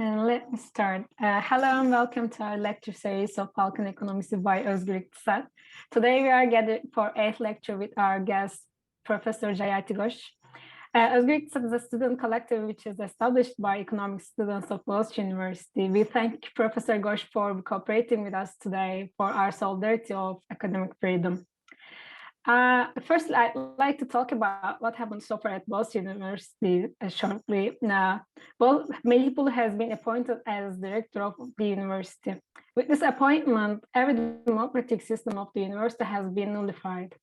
Let me start. Hello and welcome to our lecture series of Halkın Ekonomisi by İktisat. Today we are gathered for 8th lecture with our guest, Professor Jayati Ghosh. İktisat is a student collective which is established by economic students of Boğaziçi University. We thank Professor Ghosh for cooperating with us today for our solidarity of academic freedom. First, I'd like to talk about what happened so far at Boğaziçi University shortly. Melih has been appointed as director of the university. With this appointment, every democratic system of the university has been nullified.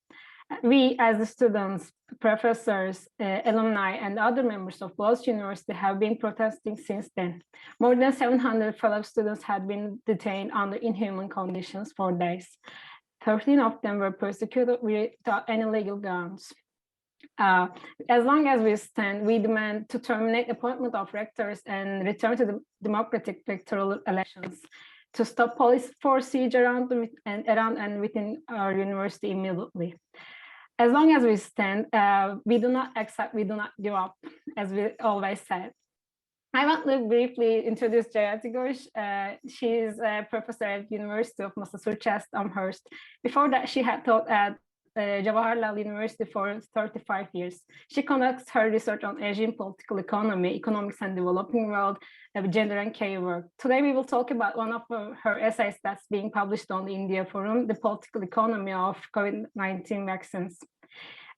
We, as the students, professors, alumni, and other members of Boğaziçi University have been protesting since then. More than 700 fellow students had been detained under inhuman conditions for days. 13 of them were persecuted without any legal grounds. As long as we stand, we demand to terminate appointment of rectors and return to the democratic electoral elections, to stop police force siege around and within our university immediately. As long as we stand, we do not accept, we do not give up, as we always said. I want to briefly introduce Jayati Ghosh. She is a professor at the University of Massachusetts Amherst. Before that, she had taught at Jawaharlal University for 35 years. She conducts her research on Asian political economy, economics and developing world, gender and care work. Today, we will talk about one of her essays that's being published on the India Forum, the political economy of COVID-19 vaccines.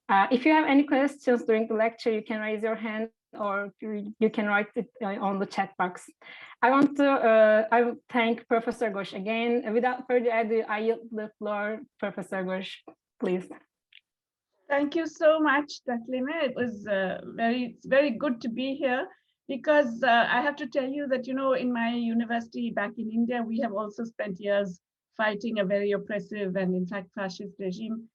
If you have any questions during the lecture, you can raise your hand or you can write it on the chat box. I want to thank Professor Ghosh again. Without further ado, I yield the floor, Professor Ghosh, please. Thank you so much, Taslima. It was very good to be here because I have to tell you that, in my university back in India, we have also spent years fighting a very oppressive and in fact fascist regime.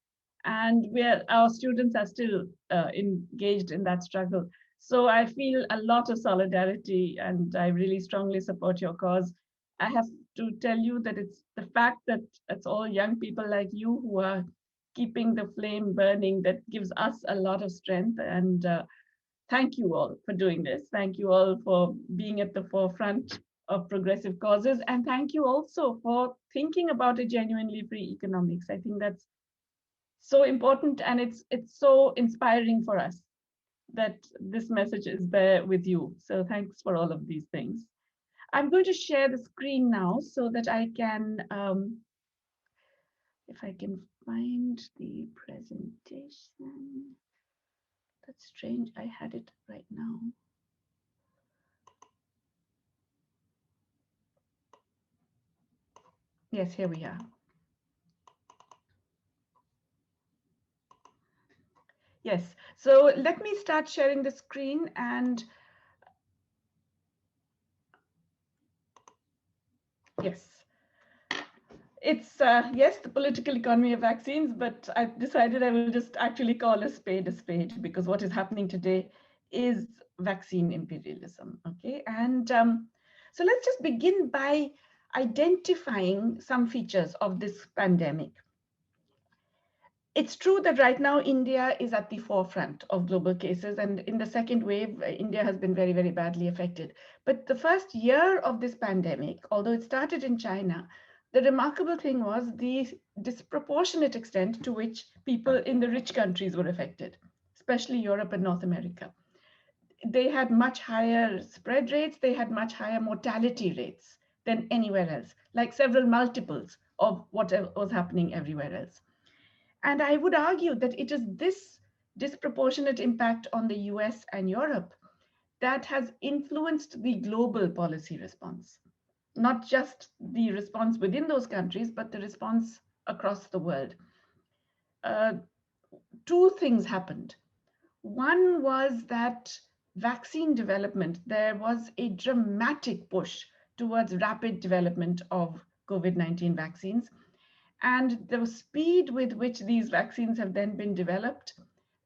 And our students are still engaged in that struggle. So I feel a lot of solidarity and I really strongly support your cause. I have to tell you that it's the fact that it's all young people like you who are keeping the flame burning that gives us a lot of strength. And thank you all for doing this. Thank you all for being at the forefront of progressive causes. And thank you also for thinking about a genuinely free economics. I think that's so important and it's so inspiring for us that this message is there with you. So thanks for all of these things. I'm going to share the screen now so that I can, if I can find the presentation. That's strange, I had it right now. Yes, here we are. Yes, so let me start sharing the screen and yes, it's yes, the political economy of vaccines, but I've decided I will just actually call a spade because what is happening today is vaccine imperialism, okay? And so let's just begin by identifying some features of this pandemic. It's true that right now India is at the forefront of global cases, and in the second wave, India has been very, very badly affected. But the first year of this pandemic, although it started in China, the remarkable thing was the disproportionate extent to which people in the rich countries were affected, especially Europe and North America. They had much higher spread rates, they had much higher mortality rates than anywhere else, like several multiples of what was happening everywhere else. And I would argue that it is this disproportionate impact on the US and Europe that has influenced the global policy response, not just the response within those countries, but the response across the world. Two things happened. One was that vaccine development, there was a dramatic push towards rapid development of COVID-19 vaccines. And the speed with which these vaccines have then been developed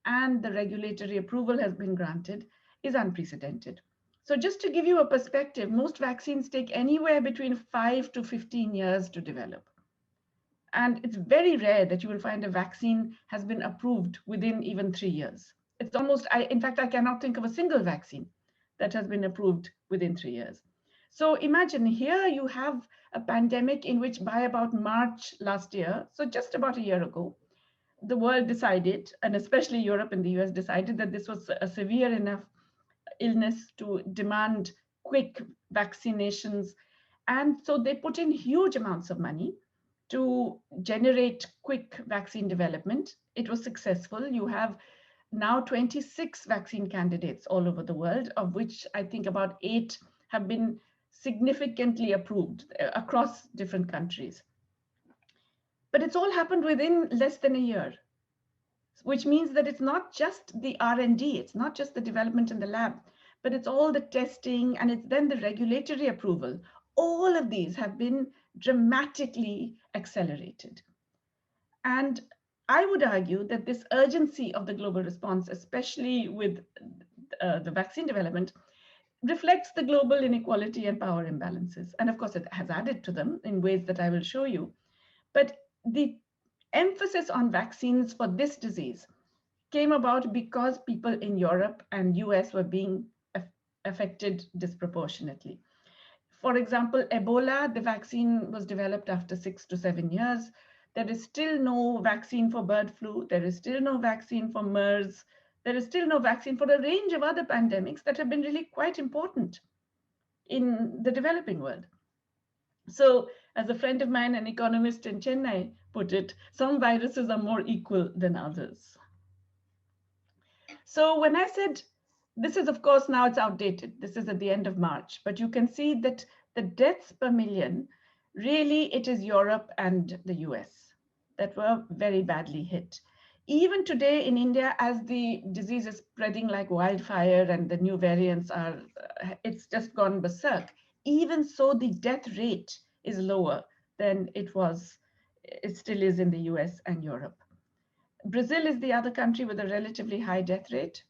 and the regulatory approval has been granted is unprecedented. So just to give you a perspective, most vaccines take anywhere between 5 to 15 years to develop. And it's very rare that you will find a vaccine has been approved within even 3 years. It's almost, in fact, I cannot think of a single vaccine that has been approved within 3 years. So imagine here you have a pandemic in which by about March last year, so just about a year ago, the world decided, and especially Europe and the US decided that this was a severe enough illness to demand quick vaccinations. And so they put in huge amounts of money to generate quick vaccine development. It was successful. You have now 26 vaccine candidates all over the world, of which I think about 8 have been significantly approved across different countries. But it's all happened within less than a year, which means that it's not just the R&D, it's not just the development in the lab, but it's all the testing and it's then the regulatory approval. All of these have been dramatically accelerated. And I would argue that this urgency of the global response, especially with the vaccine development, reflects the global inequality and power imbalances. And of course, it has added to them in ways that I will show you. But the emphasis on vaccines for this disease came about because people in Europe and US were being affected disproportionately. For example, Ebola, the vaccine was developed after 6 to 7 years. There is still no vaccine for bird flu. There is still no vaccine for MERS. There is still no vaccine for a range of other pandemics that have been really quite important in the developing world. So, as a friend of mine, an economist in Chennai, put it, some viruses are more equal than others. So when I said, this is, of course, now it's outdated. This is at the end of March, but you can see that the deaths per million, really it is Europe and the US that were very badly hit. Even today in India, as the disease is spreading like wildfire and the new variants are, it's just gone berserk. Even so, the death rate is lower than it still is in the US and Europe. Brazil is the other country with a relatively high death rate,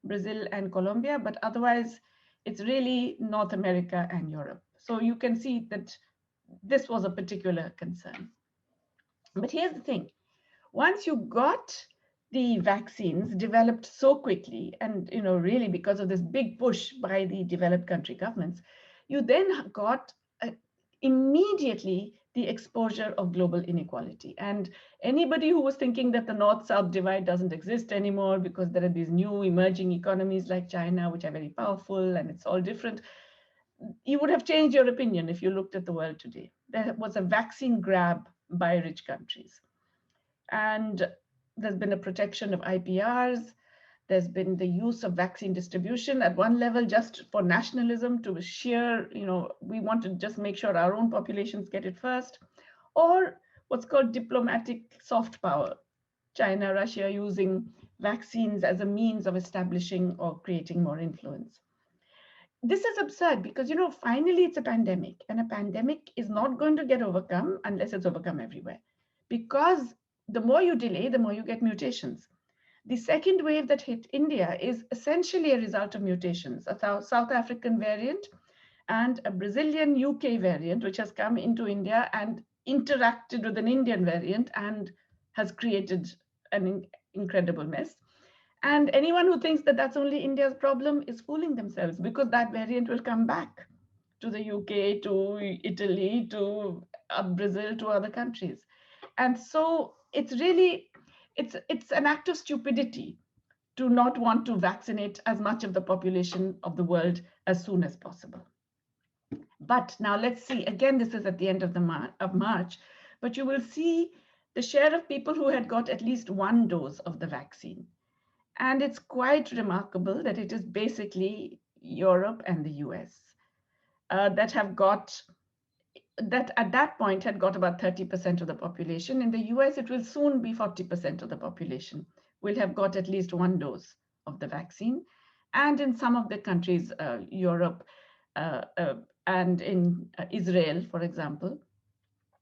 Brazil and Colombia, but otherwise it's really North America and Europe. So you can see that this was a particular concern. But here's the thing, once you got the vaccines developed so quickly, and really because of this big push by the developed country governments, you then got immediately the exposure of global inequality. And anybody who was thinking that the North-South divide doesn't exist anymore because there are these new emerging economies like China, which are very powerful and it's all different, you would have changed your opinion if you looked at the world today. There was a vaccine grab by rich countries. And there's been a protection of IPRs. There's been the use of vaccine distribution at one level just for nationalism, to sheer, we want to just make sure our own populations get it first, or what's called diplomatic soft power. China, Russia using vaccines as a means of establishing or creating more influence. This is absurd because, finally it's a pandemic, and a pandemic is not going to get overcome unless it's overcome everywhere. Because the more you delay, the more you get mutations. The second wave that hit India is essentially a result of mutations, a South African variant and a Brazilian UK variant, which has come into India and interacted with an Indian variant and has created an incredible mess. And anyone who thinks that that's only India's problem is fooling themselves, because that variant will come back to the UK, to Italy, to Brazil, to other countries. And so it's really, it's an act of stupidity to not want to vaccinate as much of the population of the world as soon as possible. But now let's see, again, this is at the end of March, but you will see the share of people who had got at least one dose of the vaccine. And it's quite remarkable that it is basically Europe and the US that have got, that at that point had got about 30% of the population. In the US, it will soon be 40% of the population will have got at least one dose of the vaccine. And in some of the countries, Europe and in Israel, for example,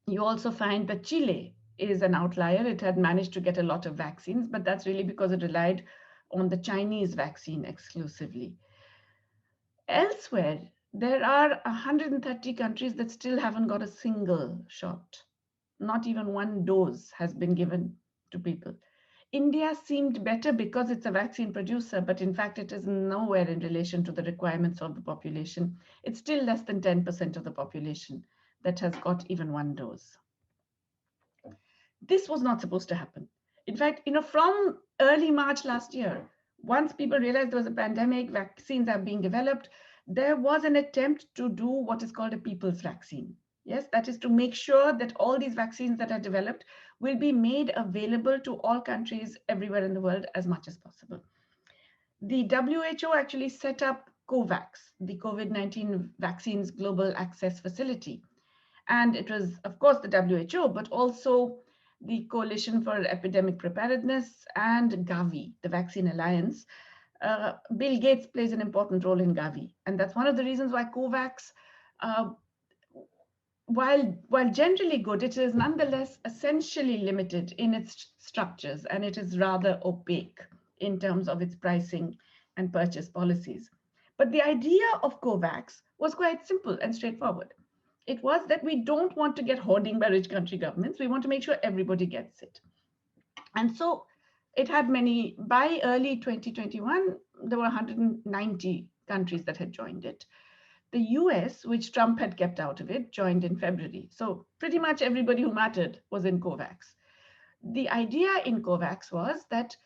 you also find that Chile is an outlier. It had managed to get a lot of vaccines, but that's really because it relied on the Chinese vaccine exclusively. Elsewhere, there are 130 countries that still haven't got a single shot. Not even one dose has been given to people. India seemed better because it's a vaccine producer, but in fact, it is nowhere in relation to the requirements of the population. It's still less than 10% of the population that has got even one dose. This was not supposed to happen. In fact, from early March last year, once people realized there was a pandemic, vaccines are being developed, there was an attempt to do what is called a people's vaccine. Yes, that is to make sure that all these vaccines that are developed will be made available to all countries everywhere in the world as much as possible. The WHO actually set up COVAX, the COVID-19 Vaccines Global Access Facility. And it was, of course, the WHO, but also the Coalition for Epidemic Preparedness and Gavi, the Vaccine Alliance. Bill Gates plays an important role in Gavi. And that's one of the reasons why COVAX, while generally good, it is nonetheless essentially limited in its structures, and it is rather opaque in terms of its pricing and purchase policies. But the idea of COVAX was quite simple and straightforward. It was that we don't want to get hoarding by rich country governments. We want to make sure everybody gets it. And so it had many, by early 2021, there were 190 countries that had joined it. The US, which Trump had kept out of it, joined in February. So pretty much everybody who mattered was in COVAX. The idea in COVAX was that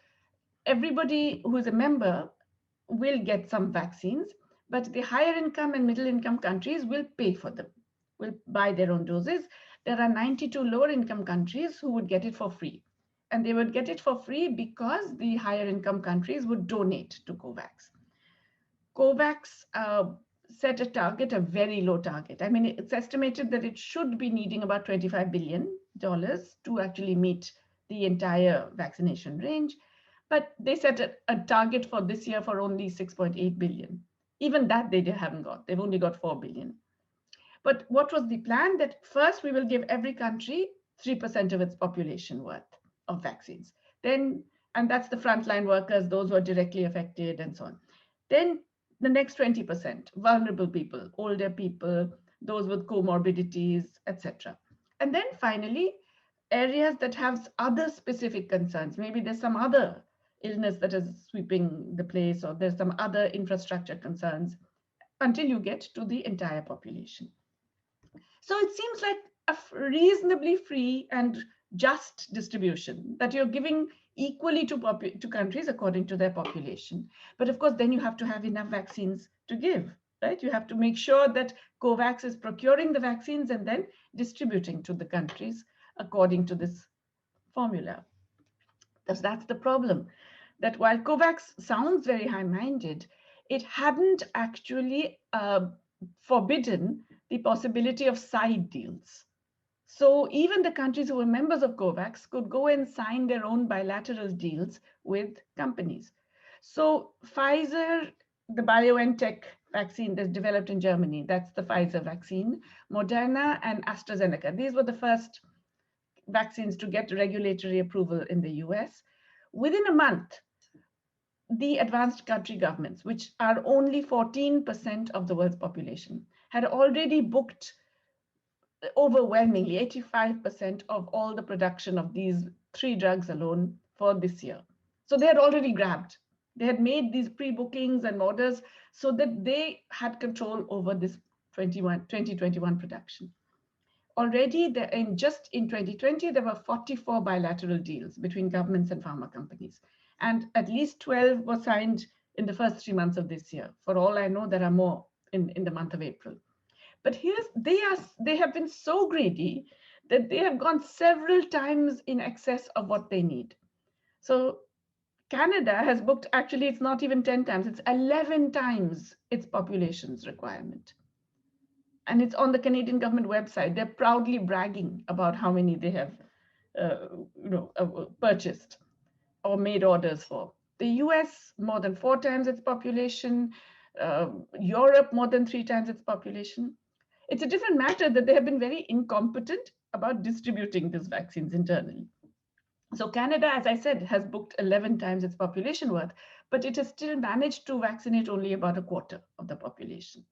everybody who is a member will get some vaccines, but the higher income and middle income countries will pay for them, will buy their own doses. There are 92 lower income countries who would get it for free. And they would get it for free because the higher income countries would donate to COVAX. COVAX set a target, a very low target. I mean, it's estimated that it should be needing about $25 billion to actually meet the entire vaccination range. But they set a target for this year for only 6.8 billion. Even that they haven't got. They've only got 4 billion. But what was the plan? That first we will give every country 3% of its population worth of vaccines. Then, and that's the frontline workers, those who are directly affected and so on. Then the next 20%, vulnerable people, older people, those with comorbidities, etc. And then finally, areas that have other specific concerns. Maybe there's some other illness that is sweeping the place, or there's some other infrastructure concerns, until you get to the entire population. So it seems like a reasonably free and just distribution that you're giving equally to countries according to their population. But of course, then you have to have enough vaccines to give, right? You have to make sure that COVAX is procuring the vaccines and then distributing to the countries according to this formula. That's the problem, that while COVAX sounds very high-minded, it hadn't actually forbidden the possibility of side deals. So even the countries who were members of COVAX could go and sign their own bilateral deals with companies. So Pfizer, the BioNTech vaccine that's developed in Germany, that's the Pfizer vaccine, Moderna and AstraZeneca, these were the first vaccines to get regulatory approval in the US. Within a month, the advanced country governments, which are only 14% of the world's population, had already booked overwhelmingly 85% of all the production of these 3 drugs alone for this year. So they had already grabbed. They had made these pre-bookings and orders so that they had control over this 2021 production. Already, just in 2020, there were 44 bilateral deals between governments and pharma companies. And at least 12 were signed in the first 3 months of this year. For all I know, there are more in the month of April. But they have been so greedy that they have gone several times in excess of what they need. So Canada has booked, actually, it's not even 10 times, it's 11 times its population's requirement. And it's on the Canadian government website. They're proudly bragging about how many they have purchased or made orders for. The US, more than 4 times its population. Europe, more than 3 times its population. It's a different matter that they have been very incompetent about distributing these vaccines internally. So Canada, as I said, has booked 11 times its population worth, but it has still managed to vaccinate only about a quarter of the population.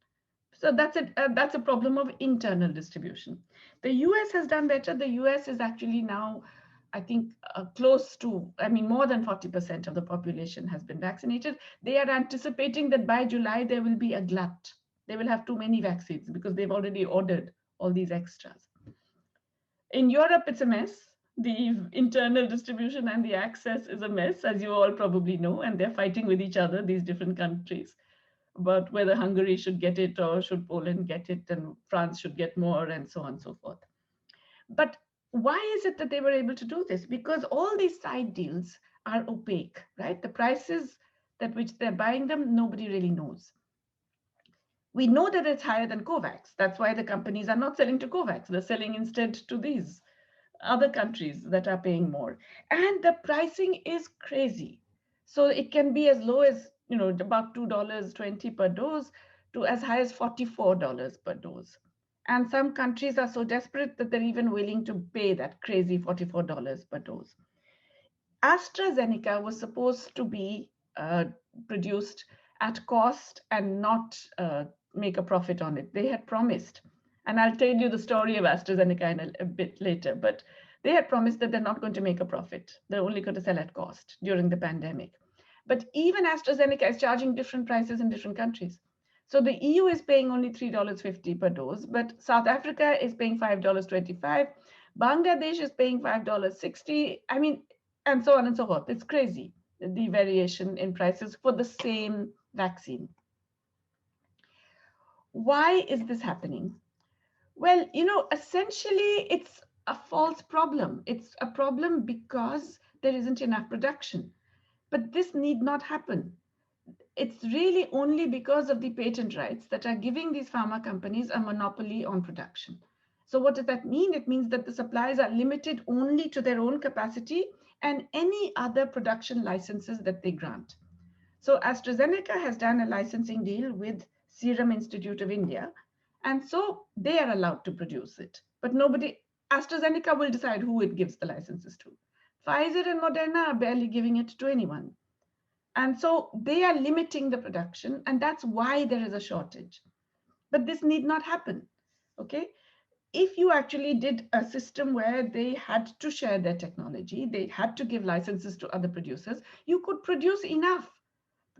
So that's a problem of internal distribution. The US has done better. The US is actually now I think close to, I mean, more than 40% of the population has been vaccinated. They are anticipating that by July, there will be a glut. They will have too many vaccines because they've already ordered all these extras. In Europe, it's a mess. The internal distribution and the access is a mess, as you all probably know, and they're fighting with each other, these different countries, about whether Hungary should get it or should Poland get it, and France should get more, and so on and so forth. But why is it that they were able to do this? Because all these side deals are opaque, right? The prices at which they're buying them, nobody really knows. We know that it's higher than COVAX. That's why the companies are not selling to COVAX. They're selling instead to these other countries that are paying more. And the pricing is crazy. So it can be as low as, you know, about $2.20 per dose to as high as $44 per dose. And some countries are so desperate that they're even willing to pay that crazy $44 per dose. AstraZeneca was supposed to be produced at cost and not make a profit on it. They had promised, and I'll tell you the story of AstraZeneca in a bit later, but they had promised that they're not going to make a profit. They're only going to sell at cost during the pandemic. But even AstraZeneca is charging different prices in different countries. So the EU is paying only $3.50 per dose, but South Africa is paying $5.25. Bangladesh is paying $5.60. I mean, and so on and so forth. It's crazy, the variation in prices for the same vaccine. Why is this happening? Well, you know, essentially it's a false problem. It's a problem because there isn't enough production. But this need not happen. It's really only because of the patent rights that are giving these pharma companies a monopoly on production. So what does that mean? It means that the suppliers are limited only to their own capacity and any other production licenses that they grant. So AstraZeneca has done a licensing deal with Serum Institute of India, and so they are allowed to produce it. But AstraZeneca will decide who it gives the licenses to. Pfizer and Moderna are barely giving it to anyone. And so they are limiting the production, and that's why there is a shortage. But this need not happen, okay? If you actually did a system where they had to share their technology, they had to give licenses to other producers, you could produce enough.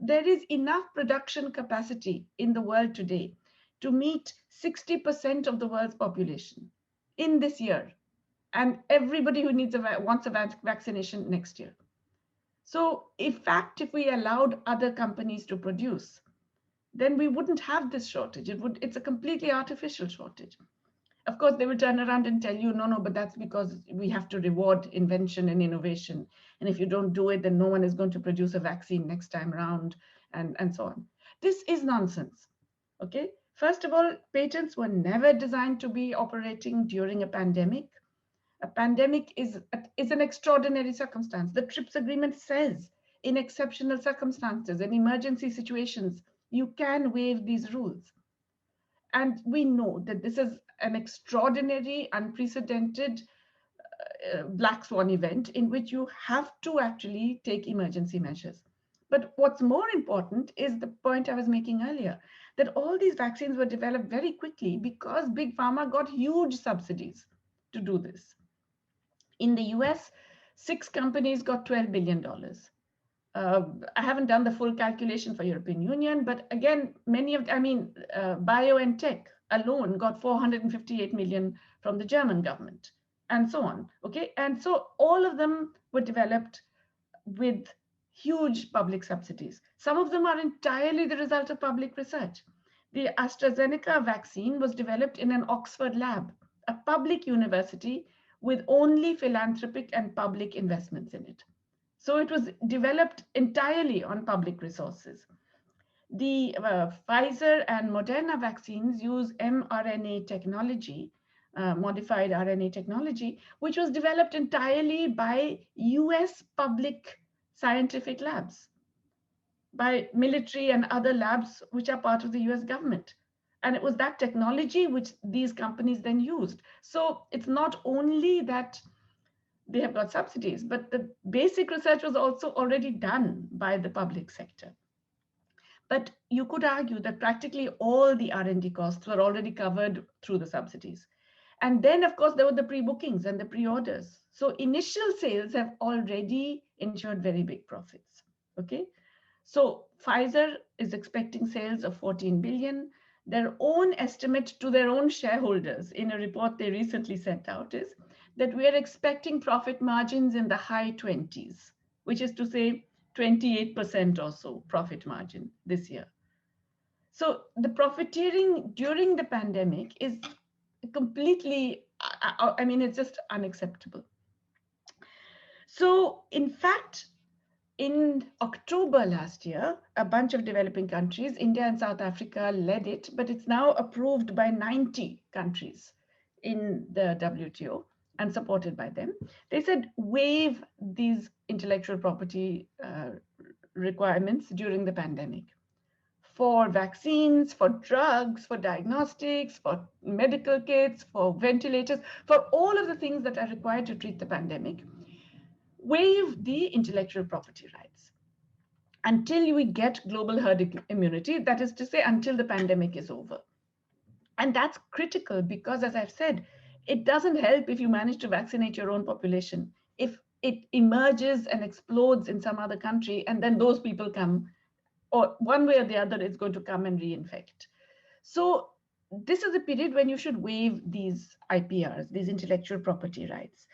There is enough production capacity in the world today to meet 60% of the world's population in this year, and everybody who wants a vaccination next year. So in fact, if we allowed other companies to produce, then we wouldn't have this shortage. It's a completely artificial shortage. Of course, they will turn around and tell you, no, but that's because we have to reward invention and innovation. And if you don't do it, then no one is going to produce a vaccine next time around, and so on. This is nonsense, okay? First of all, patents were never designed to be operating during a pandemic. A pandemic is an extraordinary circumstance. The TRIPS agreement says in exceptional circumstances and emergency situations, you can waive these rules. And we know that this is an extraordinary, unprecedented black swan event in which you have to actually take emergency measures. But what's more important is the point I was making earlier, that all these vaccines were developed very quickly because Big Pharma got huge subsidies to do this. In the US, 6 companies got $12 billion. I haven't done the full calculation for European Union, but again, BioNTech alone got 458 million from the German government, and so on, okay? And so all of them were developed with huge public subsidies. Some of them are entirely the result of public research. The AstraZeneca vaccine was developed in an Oxford lab, a public university with only philanthropic and public investments in it. So it was developed entirely on public resources. The Pfizer and Moderna vaccines use mRNA technology, modified RNA technology, which was developed entirely by US public scientific labs, by military and other labs which are part of the US government. And it was that technology which these companies then used. So it's not only that they have got subsidies, but the basic research was also already done by the public sector. But you could argue that practically all the R&D costs were already covered through the subsidies. And then, of course, there were the pre-bookings and the pre-orders. So initial sales have already ensured very big profits. Okay. So Pfizer is expecting sales of 14 billion. Their own estimate to their own shareholders in a report they recently sent out is that we are expecting profit margins in the high 20s, which is to say 28% or so profit margin this year. So the profiteering during the pandemic is completely, I mean, it's just unacceptable. So in fact, in October last year, a bunch of developing countries, India and South Africa led it, but it's now approved by 90 countries in the WTO and supported by them. They said waive these intellectual property requirements during the pandemic for vaccines, for drugs, for diagnostics, for medical kits, for ventilators, for all of the things that are required to treat the pandemic. Waive the intellectual property rights until we get global herd immunity, that is to say, until the pandemic is over. And that's critical because, as I've said, it doesn't help if you manage to vaccinate your own population. If it emerges and explodes in some other country, and then those people come, or one way or the other, it's going to come and reinfect. So this is a period when you should waive these IPRs, these intellectual property rights.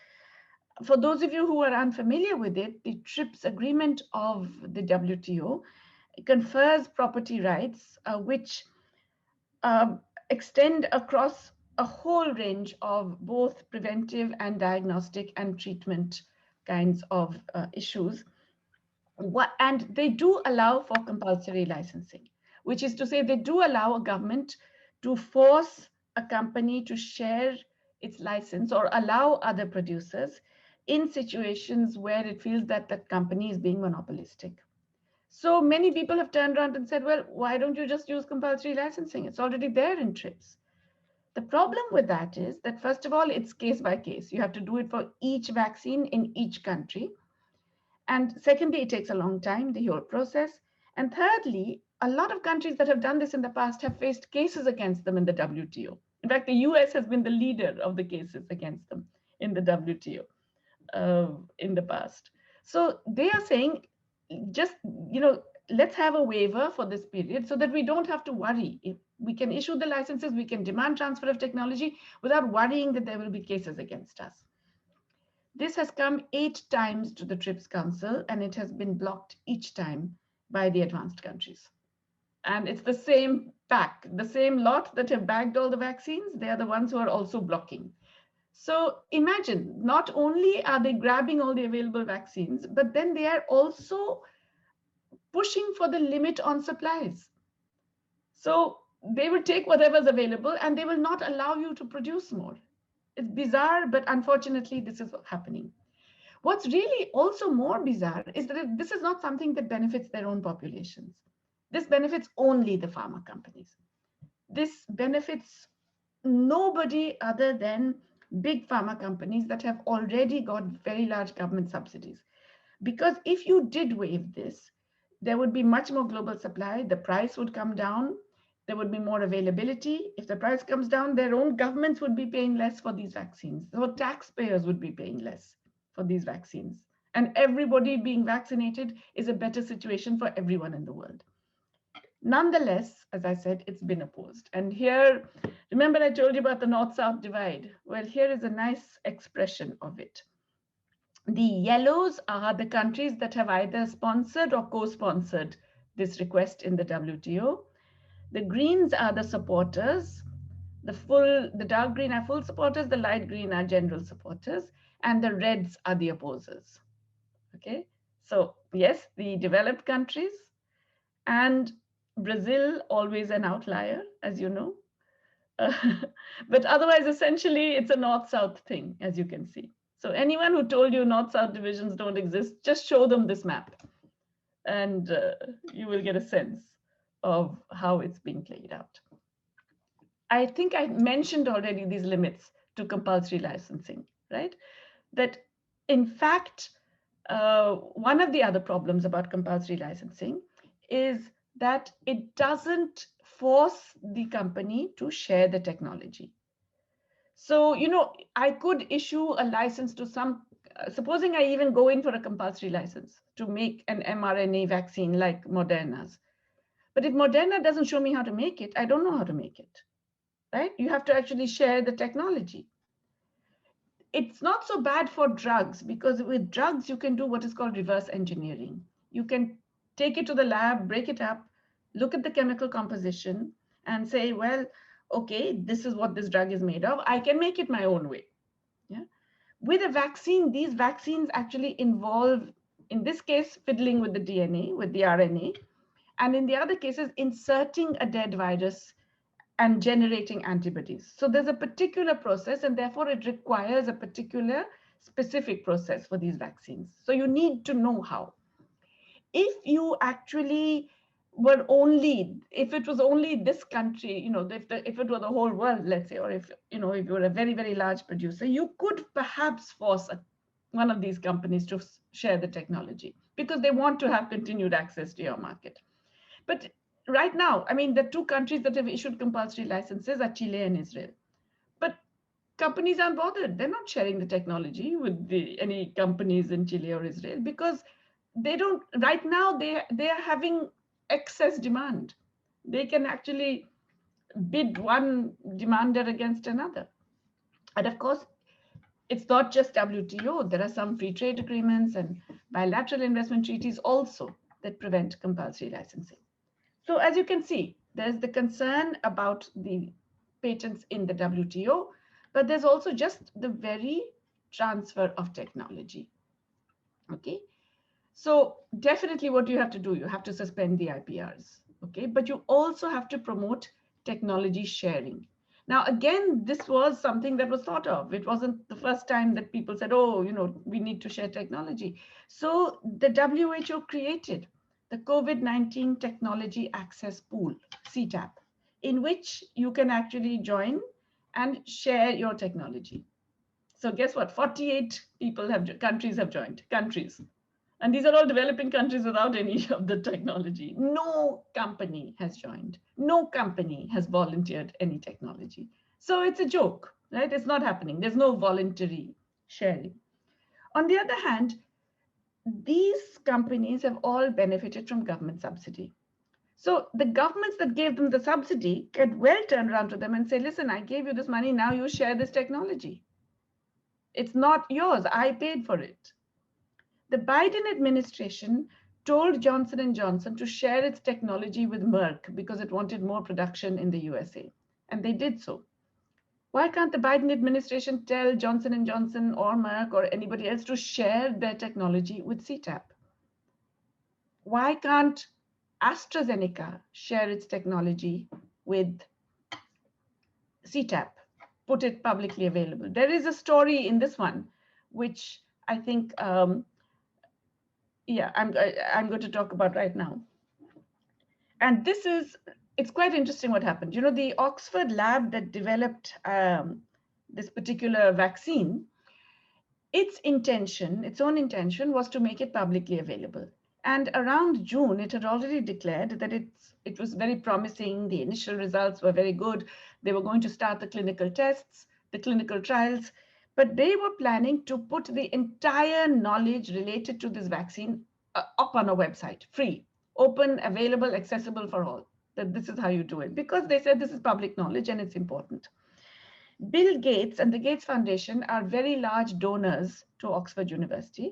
For those of you who are unfamiliar with it, the TRIPS agreement of the WTO confers property rights which extend across a whole range of both preventive and diagnostic and treatment kinds of issues. And they do allow for compulsory licensing, which is to say they do allow a government to force a company to share its license or allow other producers in situations where it feels that that company is being monopolistic. So many people have turned around and said, well, why don't you just use compulsory licensing? It's already there in TRIPS. The problem with that is that, first of all, it's case by case. You have to do it for each vaccine in each country. And secondly, it takes a long time, the whole process. And thirdly, a lot of countries that have done this in the past have faced cases against them in the WTO. In fact, the US has been the leader of the cases against them in the WTO. In the past. So they are saying, just, let's have a waiver for this period so that we don't have to worry. If we can issue the licenses, we can demand transfer of technology without worrying that there will be cases against us. This has come 8 times to the TRIPS Council, and it has been blocked each time by the advanced countries. And it's the same pack, the same lot that have bagged all the vaccines. They are the ones who are also blocking. So imagine, not only are they grabbing all the available vaccines, but then they are also pushing for the limit on supplies. So they will take whatever's available and they will not allow you to produce more. It's bizarre, but unfortunately, this is happening. What's really also more bizarre is that this is not something that benefits their own populations. This benefits only the pharma companies. This benefits nobody other than big pharma companies that have already got very large government subsidies. Because if you did waive this, there would be much more global supply, the price would come down, there would be more availability. If the price comes down, their own governments would be paying less for these vaccines. So taxpayers would be paying less for these vaccines. And everybody being vaccinated is a better situation for everyone in the world. Nonetheless, as I said, it's been opposed. And here, remember I told you about the North-South divide? Well, here is a nice expression of it. The yellows are the countries that have either sponsored or co-sponsored this request in the WTO. The greens are the supporters. The dark green are full supporters. The light green are general supporters. And the reds are the opposers. Okay, so yes, the developed countries and Brazil, always an outlier, as you know. But otherwise, essentially, it's a North-South thing, as you can see. So anyone who told you North-South divisions don't exist, just show them this map. And you will get a sense of how it's being played out. I think I mentioned already these limits to compulsory licensing, right? That in fact, one of the other problems about compulsory licensing is that it doesn't force the company to share the technology. So, I could issue a license to some, supposing I even go in for a compulsory license to make an mRNA vaccine like Moderna's. But if Moderna doesn't show me how to make it, I don't know how to make it, right? You have to actually share the technology. It's not so bad for drugs, because with drugs, you can do what is called reverse engineering. You can take it to the lab, break it up, look at the chemical composition and say, well, okay, this is what this drug is made of. I can make it my own way. Yeah. With a vaccine, these vaccines actually involve, in this case, fiddling with the DNA, with the RNA, and in the other cases, inserting a dead virus and generating antibodies. So there's a particular process, and therefore it requires a particular specific process for these vaccines. So you need to know how. If you actually were only, if it was only this country, if it were the whole world, let's say, or if you were a very, very large producer, you could perhaps force one of these companies to share the technology because they want to have continued access to your market. But right now, I mean, the two countries that have issued compulsory licenses are Chile and Israel. But companies aren't bothered. They're not sharing the technology with any companies in Chile or Israel because they don't, right now, they are having excess demand. They can actually bid one demander against another. And of course, it's not just WTO. There are some free trade agreements and bilateral investment treaties also that prevent compulsory licensing. So as you can see, there's the concern about the patents in the WTO, but there's also just the very transfer of technology. Okay, so definitely what you have to do, you have to suspend the IPRs. Okay, but you also have to promote technology sharing. Now, again, this was something that was thought of. It wasn't the first time that people said, oh, we need to share technology. So the WHO created the COVID-19 Technology Access Pool, CTAP, in which you can actually join and share your technology. So guess what? 48 countries have joined, countries. And these are all developing countries without any of the technology. No company has joined. No company has volunteered any technology. So it's a joke, right? It's not happening. There's no voluntary sharing. On the other hand, these companies have all benefited from government subsidy. So the governments that gave them the subsidy could well turn around to them and say, listen, I gave you this money, now you share this technology. It's not yours, I paid for it. The Biden administration told Johnson & Johnson to share its technology with Merck because it wanted more production in the USA, and they did so. Why can't the Biden administration tell Johnson & Johnson or Merck or anybody else to share their technology with CTAP? Why can't AstraZeneca share its technology with CTAP, put it publicly available? There is a story in this one, which I think, I'm going to talk about right now. And it's quite interesting what happened. The Oxford lab that developed this particular vaccine, its own intention was to make it publicly available. And around June, it had already declared that it was very promising. The initial results were very good. They were going to start the clinical tests, the clinical trials, but they were planning to put the entire knowledge related to this vaccine up on a website, free, open, available, accessible for all. That this is how you do it, because they said this is public knowledge and it's important. Bill Gates and the Gates Foundation are very large donors to Oxford University.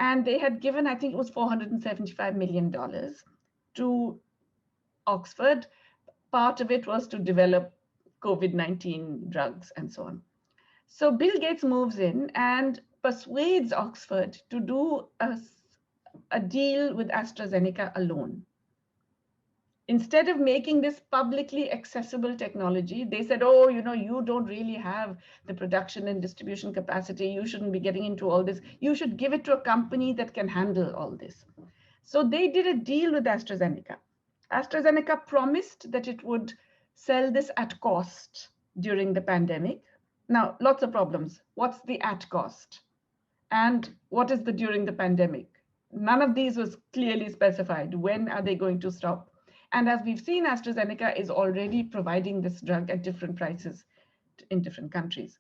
And they had given, I think it was $475 million to Oxford. Part of it was to develop COVID-19 drugs and so on. So Bill Gates moves in and persuades Oxford to do a deal with AstraZeneca alone. Instead of making this publicly accessible technology, they said, oh, you don't really have the production and distribution capacity. You shouldn't be getting into all this. You should give it to a company that can handle all this. So they did a deal with AstraZeneca. AstraZeneca promised that it would sell this at cost during the pandemic. Now, lots of problems. What's the at cost? And what is the during the pandemic? None of these was clearly specified. When are they going to stop? And as we've seen, AstraZeneca is already providing this drug at different prices in different countries.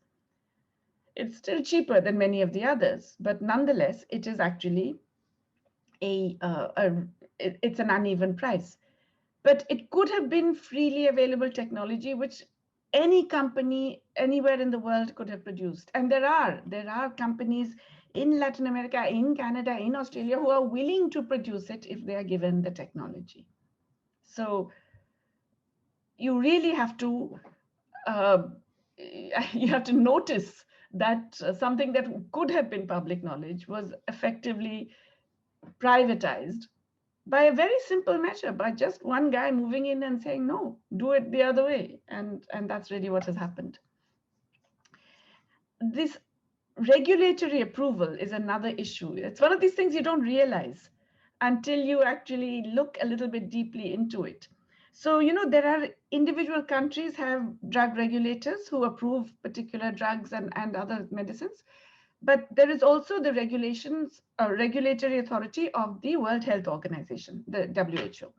It's still cheaper than many of the others, but nonetheless, it is actually it's an uneven price. But it could have been freely available technology, which any company anywhere in the world could have produced. And there are companies in Latin America, in Canada, in Australia, who are willing to produce it if they are given the technology. So you really have to notice that something that could have been public knowledge was effectively privatized by a very simple measure, by just one guy moving in and saying, no, do it the other way. And that's really what has happened. This regulatory approval is another issue. It's one of these things you don't realize until you actually look a little bit deeply into it. So, there are individual countries have drug regulators who approve particular drugs and other medicines. But there is also the regulatory authority of the World Health Organization, the WHO.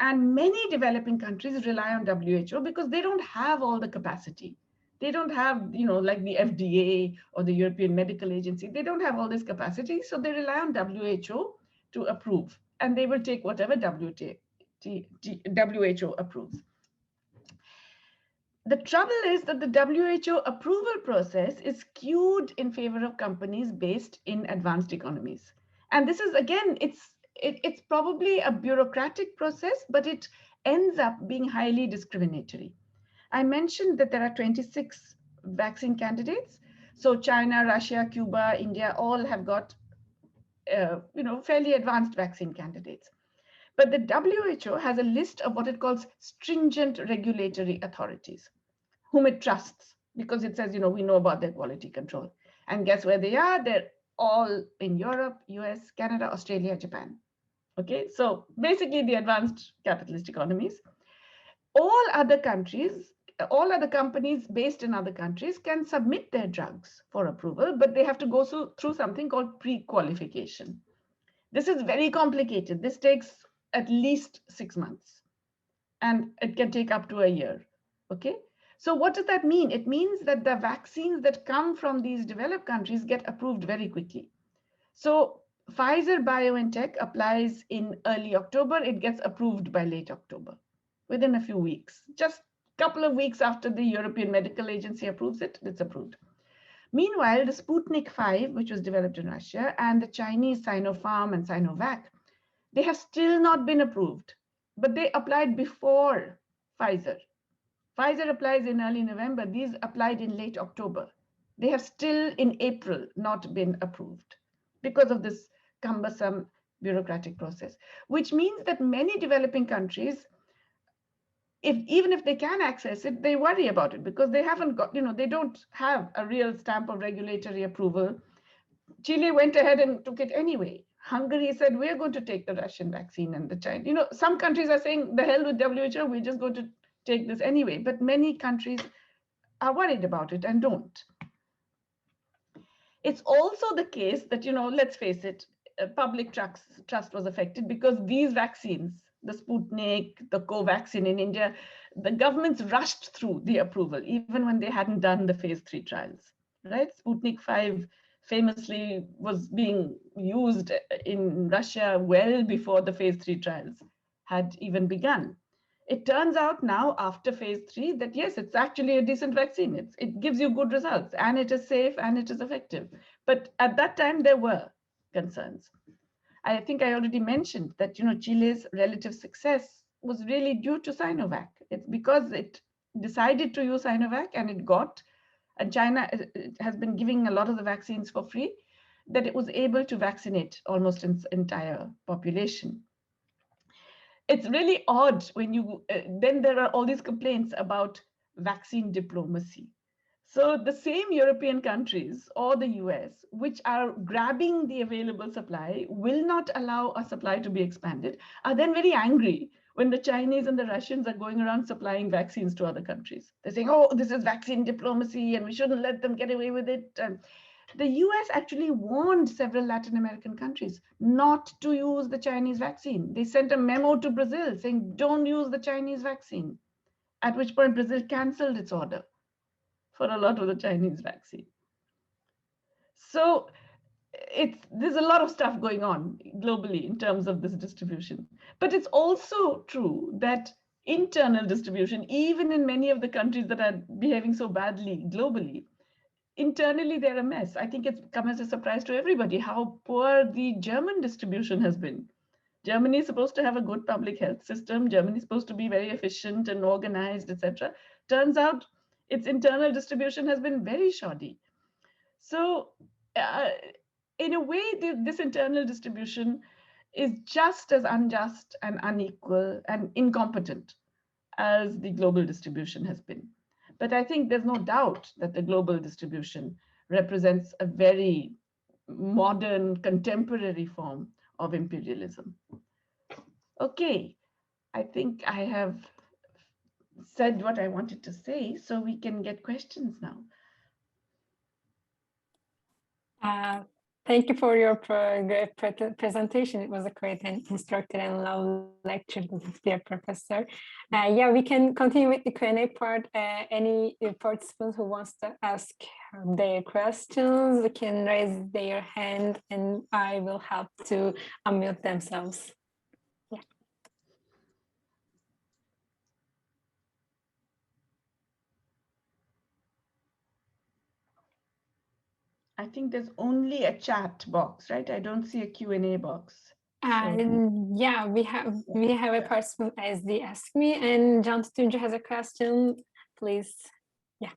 And many developing countries rely on WHO because they don't have all the capacity. They don't have, like the FDA or the European Medical Agency, they don't have all this capacity. So they rely on WHO to approve, and they will take whatever WHO approves. The trouble is that the WHO approval process is skewed in favor of companies based in advanced economies. And this is, again, it's probably a bureaucratic process, but it ends up being highly discriminatory. I mentioned that there are 26 vaccine candidates. So China, Russia, Cuba, India, all have got fairly advanced vaccine candidates. But the WHO has a list of what it calls stringent regulatory authorities, whom it trusts, because it says, we know about their quality control. And guess where they are? They're all in Europe, US, Canada, Australia, Japan. Okay, so basically the advanced capitalist economies. All other companies based in other countries can submit their drugs for approval, but they have to go through something called pre-qualification. This is very complicated. This takes at least 6 months, and it can take up to a year. Okay, so what does that mean? It means that the vaccines that come from these developed countries get approved very quickly. So Pfizer BioNTech applies in early October, it gets approved by late October, within a few weeks. Just a couple of weeks after the European Medical Agency approves it, it's approved. Meanwhile, the Sputnik 5, which was developed in Russia, and the Chinese Sinopharm and Sinovac, they have still not been approved, but they applied before Pfizer. Pfizer applies in early November. These applied in late October. They have still in April not been approved because of this cumbersome bureaucratic process, which means that many developing countries, even if they can access it, they worry about it because they haven't got, they don't have a real stamp of regulatory approval. Chile went ahead and took it anyway. Hungary said, we're going to take the Russian vaccine and the China. Some countries are saying, the hell with WHO, we're just going to take this anyway. But many countries are worried about it and don't. It's also the case that, let's face it, public trust was affected because these vaccines, the Sputnik, the Covaxin in India, the governments rushed through the approval, even when they hadn't done the phase 3 trials, right? Sputnik 5 famously was being used in Russia well before the phase 3 trials had even begun. It turns out now after phase 3 that yes, it's actually a decent vaccine. It gives you good results and it is safe and it is effective. But at that time there were concerns. I think I already mentioned that Chile's relative success was really due to Sinovac. It's because it decided to use Sinovac and it got, and China has been giving a lot of the vaccines for free, that it was able to vaccinate almost its entire population. It's really odd when then there are all these complaints about vaccine diplomacy. So the same European countries or the US, which are grabbing the available supply, will not allow a supply to be expanded, are then very angry when the Chinese and the Russians are going around supplying vaccines to other countries. They're saying, oh, this is vaccine diplomacy and we shouldn't let them get away with it. And the US actually warned several Latin American countries not to use the Chinese vaccine. They sent a memo to Brazil saying, don't use the Chinese vaccine, at which point Brazil canceled its order. for a lot of the Chinese vaccine. So there's a lot of stuff going on globally in terms of this distribution. But it's also true that internal distribution, even in many of the countries that are behaving so badly globally, internally they're a mess. I think it's come as a surprise to everybody how poor the German distribution has been. Germany is supposed to have a good public health system. Germany is supposed to be very efficient and organized, etc. Turns out its internal distribution has been very shoddy. So in a way, this internal distribution is just as unjust and unequal and incompetent as the global distribution has been. But I think there's no doubt that the global distribution represents a very modern, contemporary form of imperialism. Okay, I think I have said what I wanted to say, so we can get questions now. Thank you for your great presentation. It was a great and instructive and lovely lecture, dear professor. Yeah, we can continue with the Q&A part. Any participants who wants to ask their questions, they can raise their hand and I will help to unmute themselves. Yeah. I think there's only a chat box, right? I don't see a Q&A box. Yeah, we have a participant as the Ask Me, and Can Tutuncu has a question, please. Yeah.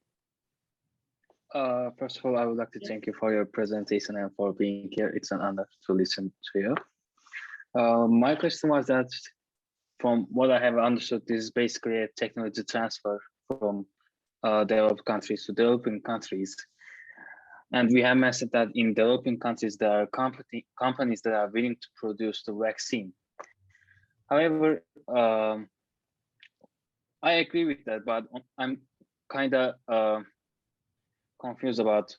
First of all, I would like to thank you for your presentation and for being here. It's an honor to listen to you. My question was that, from what I have understood, this is basically a technology transfer from developed countries to developing countries. And we have mentioned that in developing countries, there are companies that are willing to produce the vaccine. However, I agree with that, but I'm kind of confused about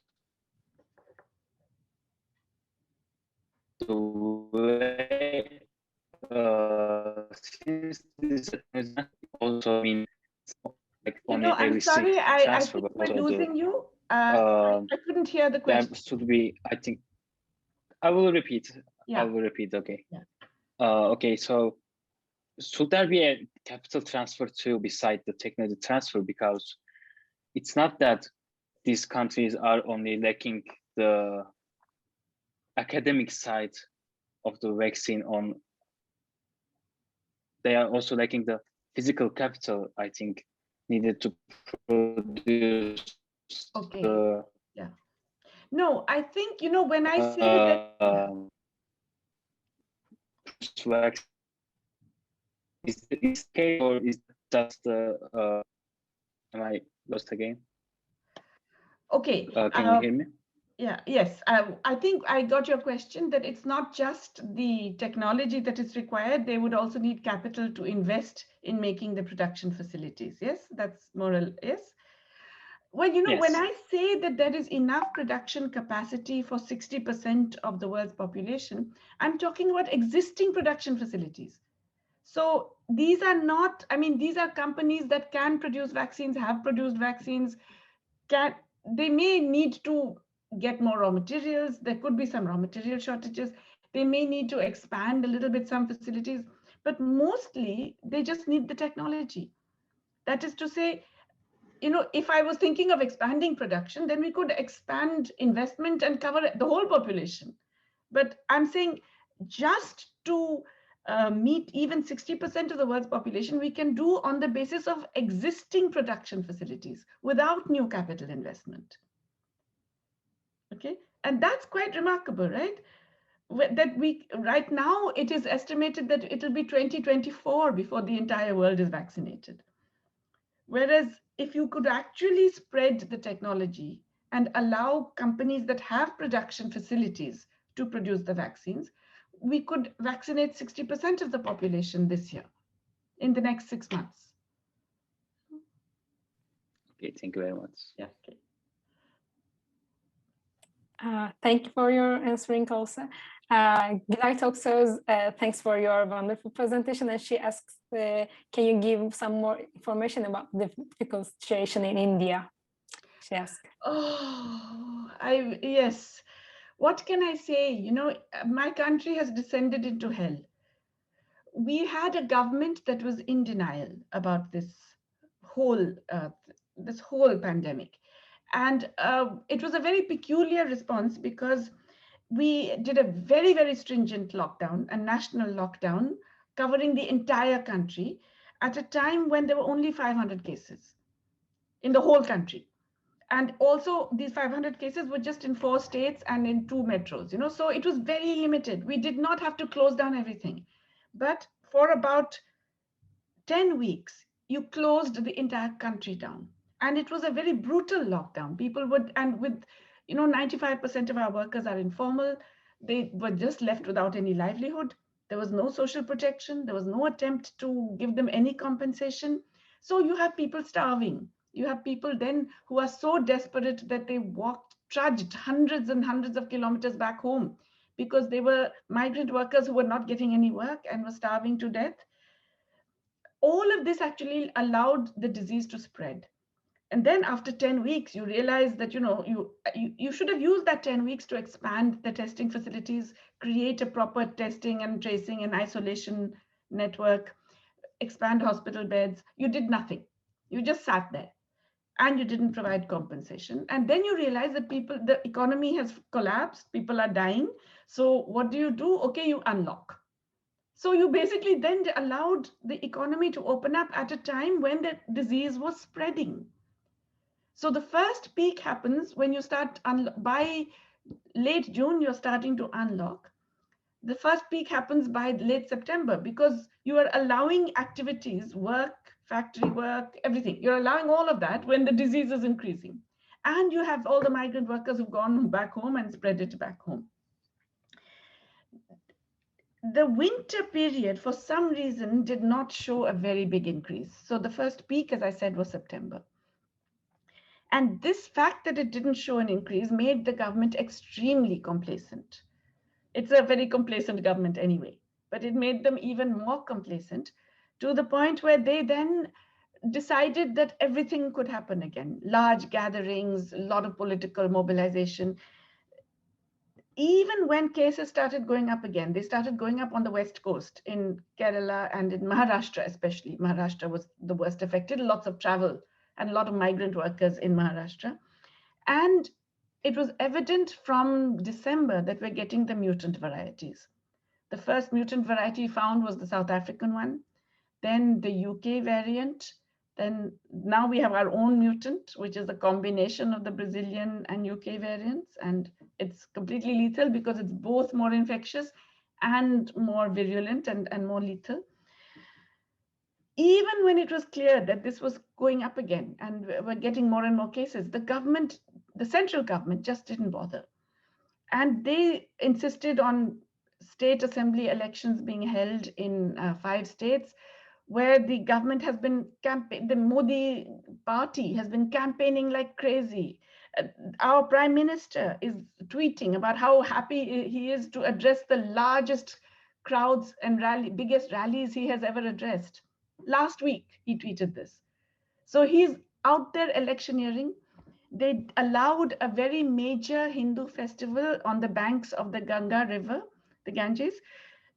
the way, since this also means like only I'm sorry, I think we're losing you. I couldn't hear the question. There should be, I think, I will repeat. Yeah. I will repeat, okay. Yeah. Okay, so should there be a capital transfer too beside the technology transfer? Because it's not that these countries are only lacking the academic side of the vaccine on, they are also lacking the physical capital, I think, needed to produce. Okay. Yeah. No, I think, when I say that. Is it okay, or is just am I lost again? Okay. Can you hear me? Yeah, yes. I think I got your question, that it's not just the technology that is required. They would also need capital to invest in making the production facilities. Yes, that's moral. Yes. Well, Yes. When I say that there is enough production capacity for 60% of the world's population, I'm talking about existing production facilities. So these are not, these are companies that can produce vaccines, have produced vaccines. They may need to get more raw materials. There could be some raw material shortages. They may need to expand a little bit some facilities, but mostly they just need the technology. That is to say, if I was thinking of expanding production, then we could expand investment and cover the whole population. But I'm saying just to meet even 60% of the world's population, we can do on the basis of existing production facilities without new capital investment. Okay, and that's quite remarkable, right? That right now, it is estimated that it will be 2024 before the entire world is vaccinated. Whereas if you could actually spread the technology and allow companies that have production facilities to produce the vaccines, we could vaccinate 60% of the population this year, in the next 6 months. Okay, thank you very much. Yeah. Okay. Thank you for your answering also. Gülay Tok says, thanks for your wonderful presentation. And she asks, can you give some more information about the difficult situation in India? she asked. Oh, yes. What can I say? You know, my country has descended into hell. We had a government that was in denial about whole this whole pandemic, and it was a very peculiar response because we did a very, very stringent lockdown, a national lockdown covering the entire country at a time when there were only 500 cases in the whole country. And also these 500 cases were just in 4 states and in 2 metros, you know, so it was very limited. We did not have to close down everything. But for about 10 weeks, you closed the entire country down. And it was a very brutal lockdown. People would, and with, you know, 95% of our workers are informal. They were just left without any livelihood. There was no social protection. There was no attempt to give them any compensation. So you have people starving. You have people then who are so desperate that they trudged hundreds and hundreds of kilometers back home because they were migrant workers who were not getting any work and were starving to death. All of this actually allowed the disease to spread. And then after 10 weeks, you realize that, you know, you should have used that 10 weeks to expand the testing facilities, create a proper testing and tracing and isolation network, expand hospital beds. You did nothing. You just sat there and you didn't provide compensation. And then you realize that the economy has collapsed, people are dying. So what do? Okay, you unlock. So you basically then allowed the economy to open up at a time when the disease was spreading. So the first peak happens when you start, by late June, you're starting to unlock. The first peak happens by late September because you are allowing activities, work, factory work, everything. You're allowing all of that when the disease is increasing. And you have all the migrant workers who've gone back home and spread it back home. The winter period, for some reason, did not show a very big increase. So the first peak, as I said, was September. And this fact that it didn't show an increase made the government extremely complacent. It's a very complacent government anyway, but it made them even more complacent to the point where they then decided that everything could happen again. Large gatherings, a lot of political mobilization. Even when cases started going up again, they started going up on the West Coast, in Kerala and in Maharashtra especially. Maharashtra was the worst affected, lots of travel and a lot of migrant workers in Maharashtra. And it was evident from December that we're getting the mutant varieties. The first mutant variety found was the South African one, then the UK variant, then now we have our own mutant, which is a combination of the Brazilian and UK variants. And it's completely lethal because it's both more infectious and more virulent and more lethal. Even when it was clear that this was going up again and we're getting more and more cases, the central government just didn't bother. And they insisted on state assembly elections being held in 5 states where the government has been the Modi party has been campaigning like crazy. Our prime minister is tweeting about how happy he is to address the largest crowds and biggest rallies he has ever addressed. Last week, he tweeted this. So he's out there electioneering. They allowed a very major Hindu festival on the banks of the Ganga River, the Ganges.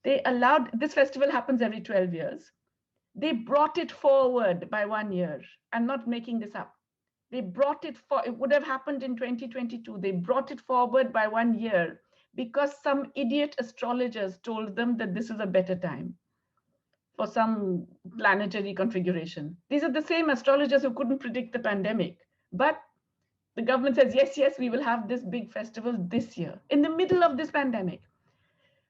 They allowed, this festival happens every 12 years. They brought it forward by 1 year. I'm not making this up. They brought it it would have happened in 2022. They brought it forward by 1 year because some idiot astrologers told them that this is a better time for some planetary configuration. These are the same astrologers who couldn't predict the pandemic. But the government says, yes, we will have this big festival this year, in the middle of this pandemic.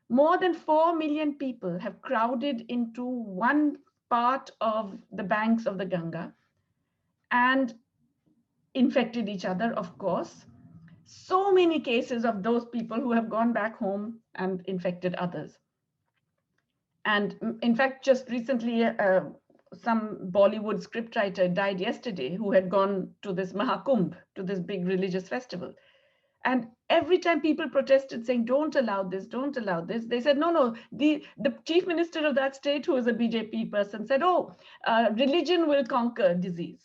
More than 4 million people have crowded into one part of the banks of the Ganga and infected each other, of course. So many cases of those people who have gone back home and infected others. And in fact, just recently, some Bollywood scriptwriter died yesterday who had gone to this Mahakumbh, to this big religious festival. And every time people protested saying, don't allow this, they said, no, the chief minister of that state, who is a BJP person, said, religion will conquer disease.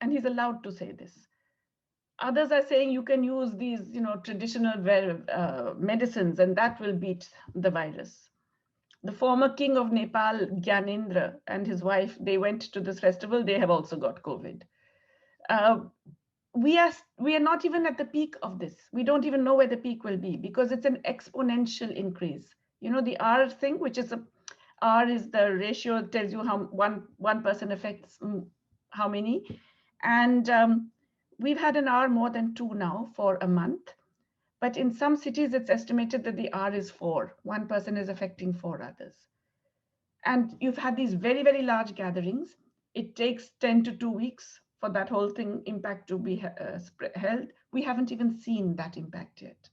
And and he's allowed to say this. Others are saying you can use these, traditional medicines, and that will beat the virus. The former king of Nepal, Gyanendra, and his wife, they went to this festival. They have also got COVID. We are not even at the peak of this. We don't even know where the peak will be because it's an exponential increase. The R thing, which is R is the ratio that tells you how one person affects how many. And we've had an R more than 2 now for a month. But in some cities, it's estimated that the R is 4. One person is affecting 4 others. And you've had these very, very large gatherings. It takes 10 to 2 weeks for that whole thing impact to be held. We haven't even seen that impact yet.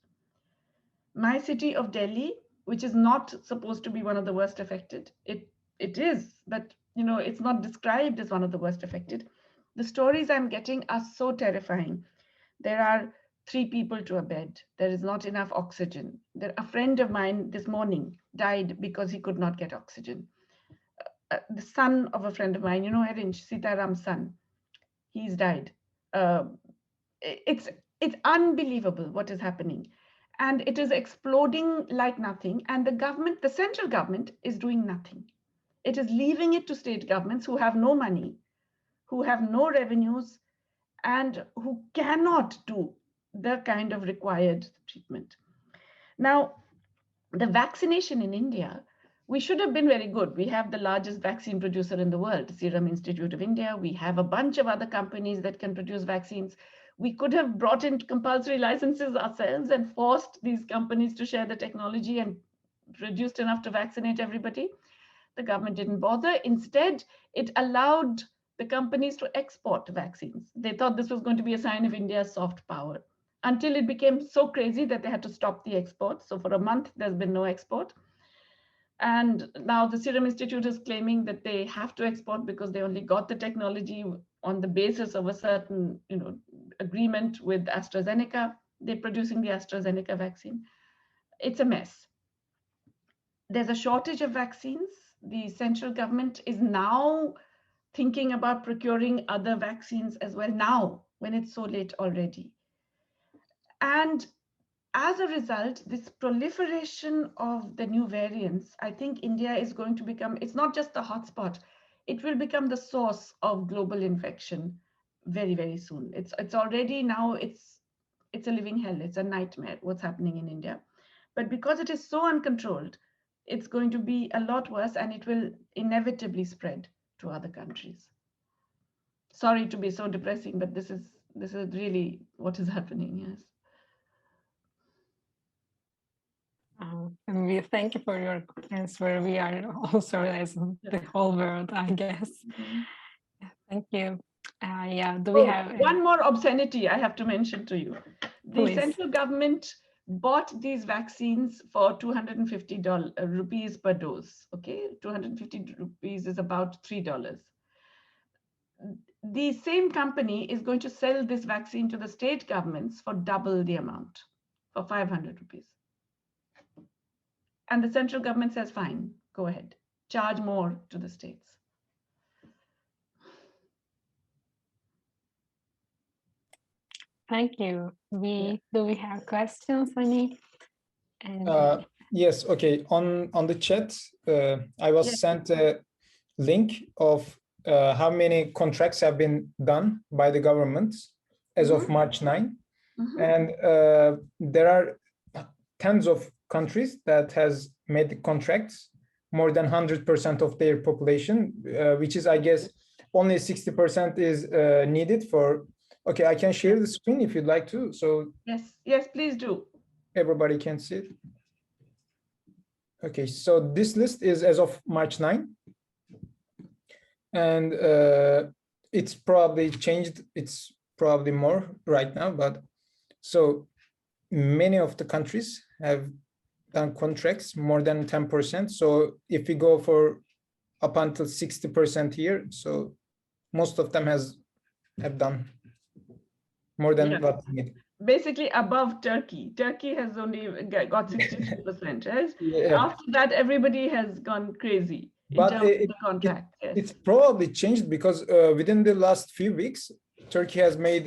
My city of Delhi, which is not supposed to be one of the worst affected, it is, but it's not described as one of the worst affected. The stories I'm getting are so terrifying. There are 3 people to a bed. There is not enough oxygen. A friend of mine this morning died because he could not get oxygen. The son of a friend of mine, Erinch, Sitaram's son, he's died. It's unbelievable what is happening. And it is exploding like nothing. And the government, the central government, is doing nothing. It is leaving it to state governments who have no money, who have no revenues, and who cannot do the kind of required treatment. Now, the vaccination in India, we should have been very good. We have the largest vaccine producer in the world, Serum Institute of India. We have a bunch of other companies that can produce vaccines. We could have brought in compulsory licenses ourselves and forced these companies to share the technology and produced enough to vaccinate everybody. The government didn't bother. Instead, it allowed the companies to export vaccines. They thought this was going to be a sign of India's soft power until it became so crazy that they had to stop the export. So for a month, there's been no export. And now the Serum Institute is claiming that they have to export because they only got the technology on the basis of a certain agreement with AstraZeneca. They're producing the AstraZeneca vaccine. It's a mess. There's a shortage of vaccines. The central government is now thinking about procuring other vaccines as well now, when it's so late already. And as a result, this proliferation of the new variants, I think India is going to become, it's not just the hotspot, it will become the source of global infection very, very soon. It's already now, it's a living hell, it's a nightmare what's happening in India. But because it is so uncontrolled, it's going to be a lot worse and it will inevitably spread to other countries. Sorry to be so depressing, but this is really what is happening, yes. And we thank you for your answer. We are also realizing the whole world, I guess. Thank you. Do we have one more obscenity I have to mention to you? The Please. Central government bought these vaccines for 250 rupees per dose. Okay, 250 rupees is about $3. The same company is going to sell this vaccine to the state governments for double the amount, for 500 rupees. And the central government says, fine, go ahead, charge more to the states. Thank you. Do we have questions, any? Yes, okay. On the chat, I was sent a link of how many contracts have been done by the government as of March 9. And there are tens of countries that has made contracts, more than 100% of their population, which is, I guess, only 60% is needed for. Okay, I can share the screen if you'd like to. So yes, please do. Everybody can see it. Okay, so this list is as of March 9. And it's probably changed. It's probably more right now, but so many of the countries have done contracts more than 10%. So if we go for up until 60% here, so most of them have done more than what we need. Basically above Turkey. Turkey has only got 62%, right? Yeah. After that, everybody has gone crazy in But terms of the contract. It's probably changed because within the last few weeks, Turkey has made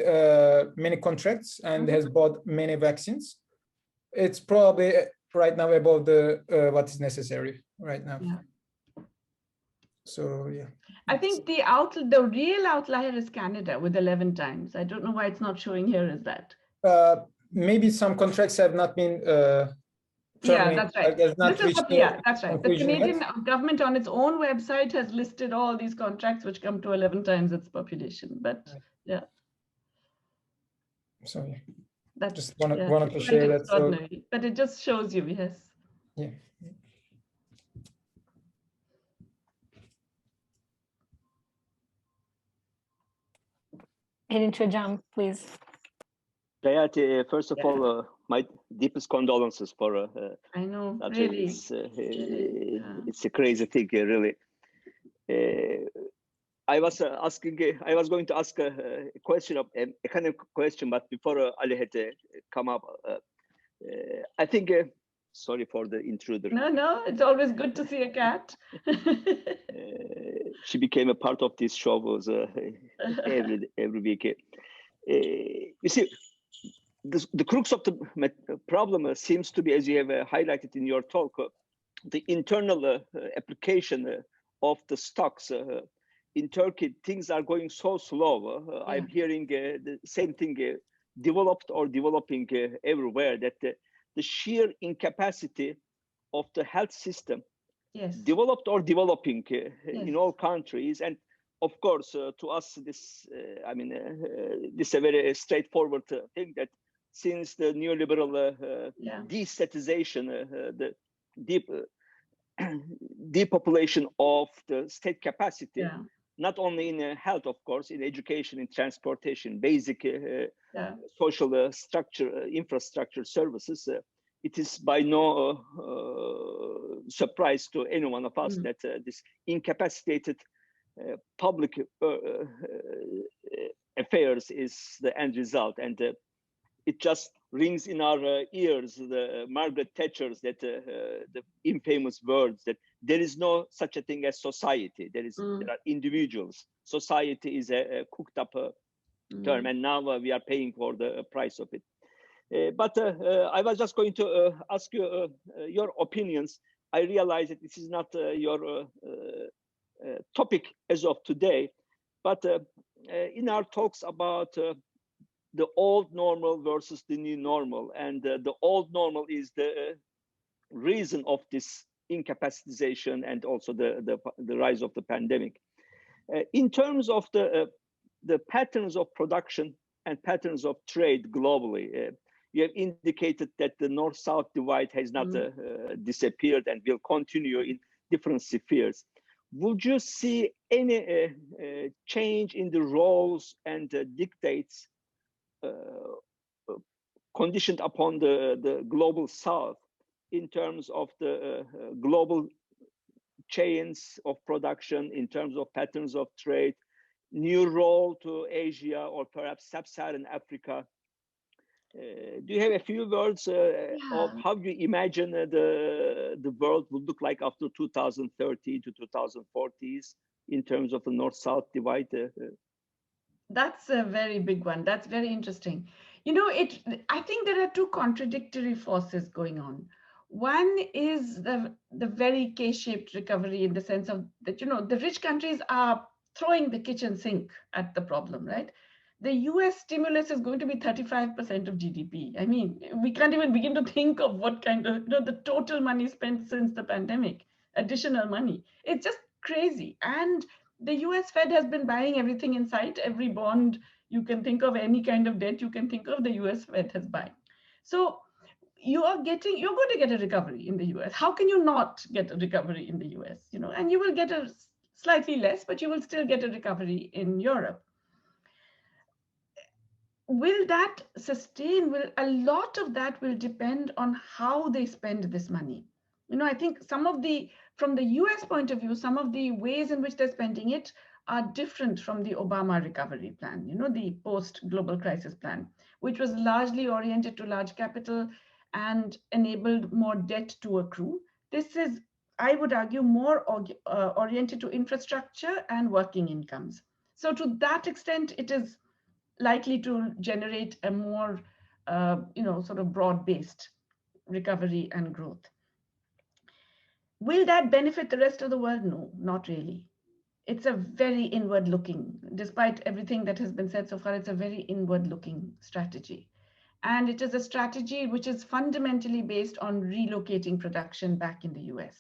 many contracts and has bought many vaccines. It's probably right now above the what is necessary right now. Yeah. So yeah. I think the real outlier is Canada with 11 times. I don't know why it's not showing here as that. Maybe some contracts have not been yeah, that's right. That's right. The Canadian government on its own website has listed all these contracts which come to 11 times its population. But yeah. So yeah. That's just wanted to share that. So, but it just shows you, yes. Yeah. Hocam, please. Jayati, first of all, my deepest condolences for. I know, really. It's a crazy thing, really. I was going to ask a question of an economic question, but before Ali had come up, I think. Sorry for the intruder. No, it's always good to see a cat. She became a part of this show every week. You see, the crux of the problem seems to be, as you have highlighted in your talk, the internal application of the stocks. In Turkey, things are going so slow. I'm hearing the same thing, developed or developing everywhere, that the sheer incapacity of the health system, developed or developing in all countries. And of course, to us, this, this is a very straightforward thing, that since the neoliberal destatization, the depopulation of the state capacity, not only in health, of course, in education, in transportation, basic social structure, infrastructure services, it is by no surprise to any one of us that this incapacitated public affairs is the end result. And it just rings in our ears, the Margaret Thatcher's, that the infamous words that there is no such a thing as society. There are individuals. Society is a cooked up term, and now we are paying for the price of it. But I was just going to ask you your opinions. I realize that this is not your topic as of today, but in our talks about the old normal versus the new normal, and the old normal is the reason of this incapacitization and also the rise of the pandemic. In terms of the patterns of production and patterns of trade globally, you have indicated that the North-South divide has not disappeared and will continue in different spheres. Would you see any change in the roles and dictates conditioned upon the global South in terms of the global chains of production, in terms of patterns of trade, new role to Asia or perhaps sub-Saharan Africa? Do you have a few words of how you imagine the world would look like after 2030 to 2040s in terms of the North-South divide? That's a very big one. That's very interesting. You know, I think there are two contradictory forces going on. One is the very K-shaped recovery, in the sense of that, you know, the rich countries are throwing the kitchen sink at the problem, right? The US stimulus is going to be 35% of GDP. I mean, we can't even begin to think of what kind of, you know, the total money spent since the pandemic, additional money. It's just crazy. And the US Fed has been buying everything in sight. Every bond you can think of, any kind of debt you can think of, the US Fed has buying. So you're going to get a recovery in the US. How can you not get a recovery in the US? You know, and you will get a slightly less, but you will still get a recovery in Europe. Will that sustain? A lot of that will depend on how they spend this money. You know, I think from the US point of view, some of the ways in which they're spending it are different from the Obama recovery plan, you know, the post-global crisis plan, which was largely oriented to large capital and enabled more debt to accrue. This is, I would argue, more oriented to infrastructure and working incomes. So to that extent, it is likely to generate a more, sort of broad-based recovery and growth. Will that benefit the rest of the world? No, not really. It's a very inward-looking, despite everything that has been said so far, it's a very inward-looking strategy. And it is a strategy which is fundamentally based on relocating production back in the US,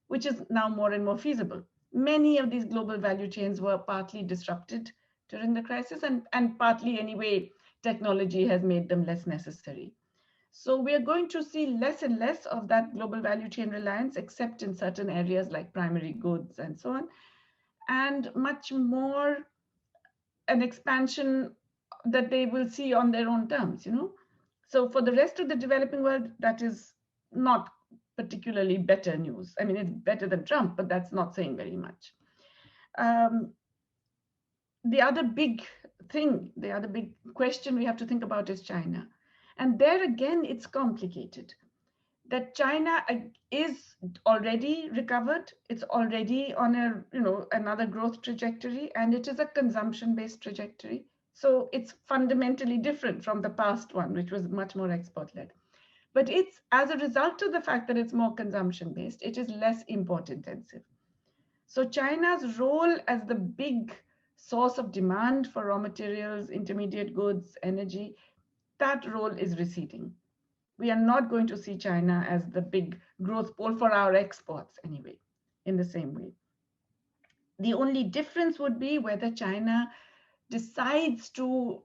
which is now more and more feasible. Many of these global value chains were partly disrupted during the crisis, and partly anyway, technology has made them less necessary. So we are going to see less and less of that global value chain reliance, except in certain areas like primary goods and so on, and much more an expansion that they will see on their own terms, So for the rest of the developing world, that is not particularly better news. I mean, it's better than Trump, but that's not saying very much. The other big question we have to think about is China. And there again, it's complicated. That China is already recovered. It's already on another growth trajectory, and it is a consumption-based trajectory. So it's fundamentally different from the past one, which was much more export-led. But it's as a result of the fact that it's more consumption-based, it is less import-intensive. So China's role as the big source of demand for raw materials, intermediate goods, energy, that role is receding. We are not going to see China as the big growth pole for our exports anyway, in the same way. The only difference would be whether China decides to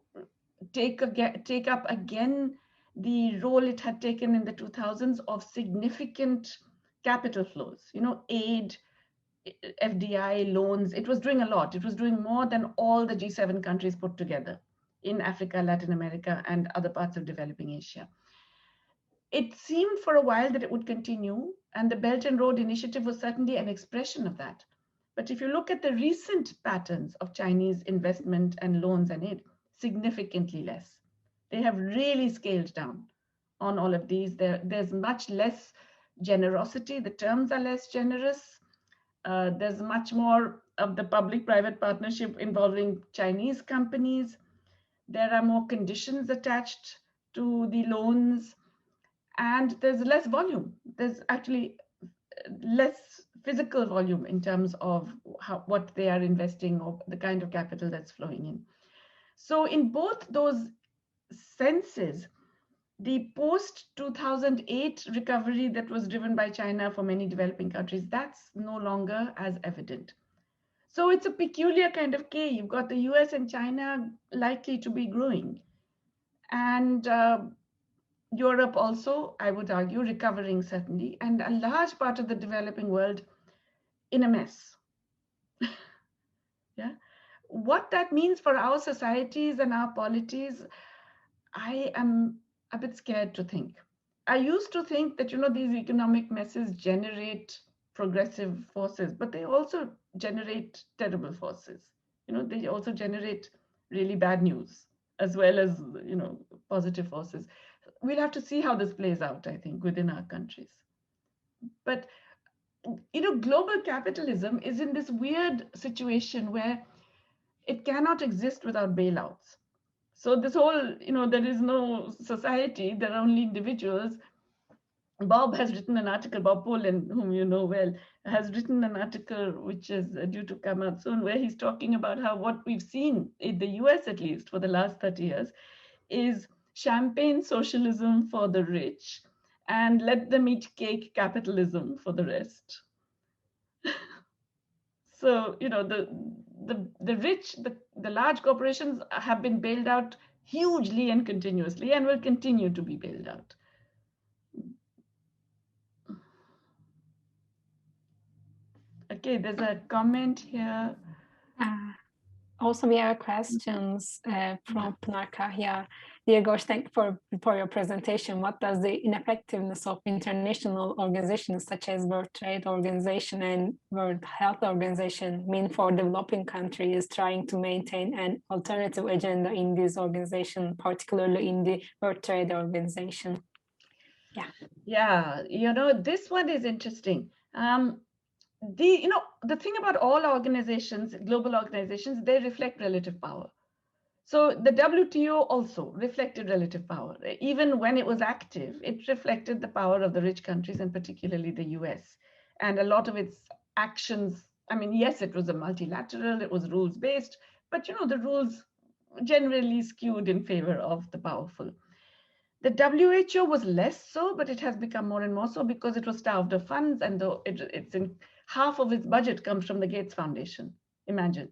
take up again the role it had taken in the 2000s of significant capital flows, aid, FDI, loans. It was doing a lot. It was doing more than all the G7 countries put together in Africa, Latin America, and other parts of developing Asia. It seemed for a while that it would continue, and the Belt and Road Initiative was certainly an expression of that. But if you look at the recent patterns of Chinese investment and loans and aid, significantly less. They have really scaled down on all of these. There's much less generosity. The terms are less generous. There's much more of the public-private partnership involving Chinese companies. There are more conditions attached to the loans, and there's less volume. There's actually less physical volume in terms of what they are investing or the kind of capital that's flowing in. So in both those senses, the post-2008 recovery that was driven by China for many developing countries, that's no longer as evident. So it's a peculiar kind of case. You've got the US and China likely to be growing. And Europe also, I would argue, recovering certainly, and a large part of the developing world in a mess. Yeah. What that means for our societies and our polities, I am a bit scared to think. I used to think that, these economic messes generate progressive forces, but they also generate terrible forces. They also generate really bad news as well as, positive forces. We'll have to see how this plays out, I think, within our countries. But, global capitalism is in this weird situation where it cannot exist without bailouts. So this whole, there is no society, there are only individuals. Bob has written an article, Bob Poland, whom you know well, has written an article which is due to come out soon, where he's talking about how what we've seen in the US, at least for the last 30 years, is champagne socialism for the rich and let them eat cake capitalism for the rest. So, the rich, the large corporations have been bailed out hugely and continuously and will continue to be bailed out. Okay, there's a comment here. Also, we have questions from Pnarka here. Dear Ghosh, thank you for your presentation. What does the ineffectiveness of international organizations such as World Trade Organization and World Health Organization mean for developing countries trying to maintain an alternative agenda in these organizations, particularly in the World Trade Organization? Yeah, this one is interesting. The thing about all organizations, global organizations, they reflect relative power. So the WTO also reflected relative power. Even when it was active, it reflected the power of the rich countries, and particularly the US. And a lot of its actions, I mean, yes, it was a multilateral, it was rules-based, but the rules generally skewed in favor of the powerful. The WHO was less so, but it has become more and more so because it was starved of funds, and it's in half of its budget comes from the Gates Foundation, imagine.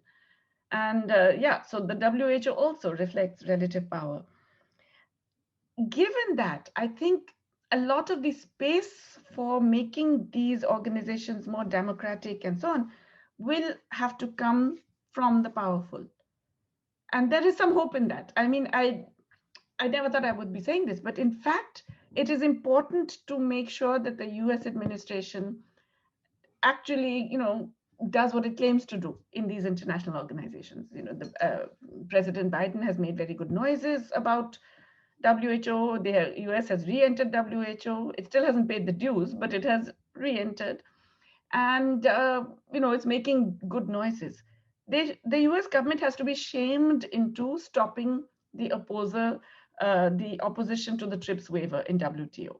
And yeah, so the WHO also reflects relative power. Given that, I think a lot of the space for making these organizations more democratic and so on will have to come from the powerful. And there is some hope in that. I mean, I never thought I would be saying this, but in fact, it is important to make sure that the US administration actually, does what it claims to do in these international organizations. President Biden has made very good noises about WHO. The US has re-entered WHO. It still hasn't paid the dues, but it has re-entered. And, it's making good noises. The US government has to be shamed into stopping the opposition to the TRIPS waiver in WTO.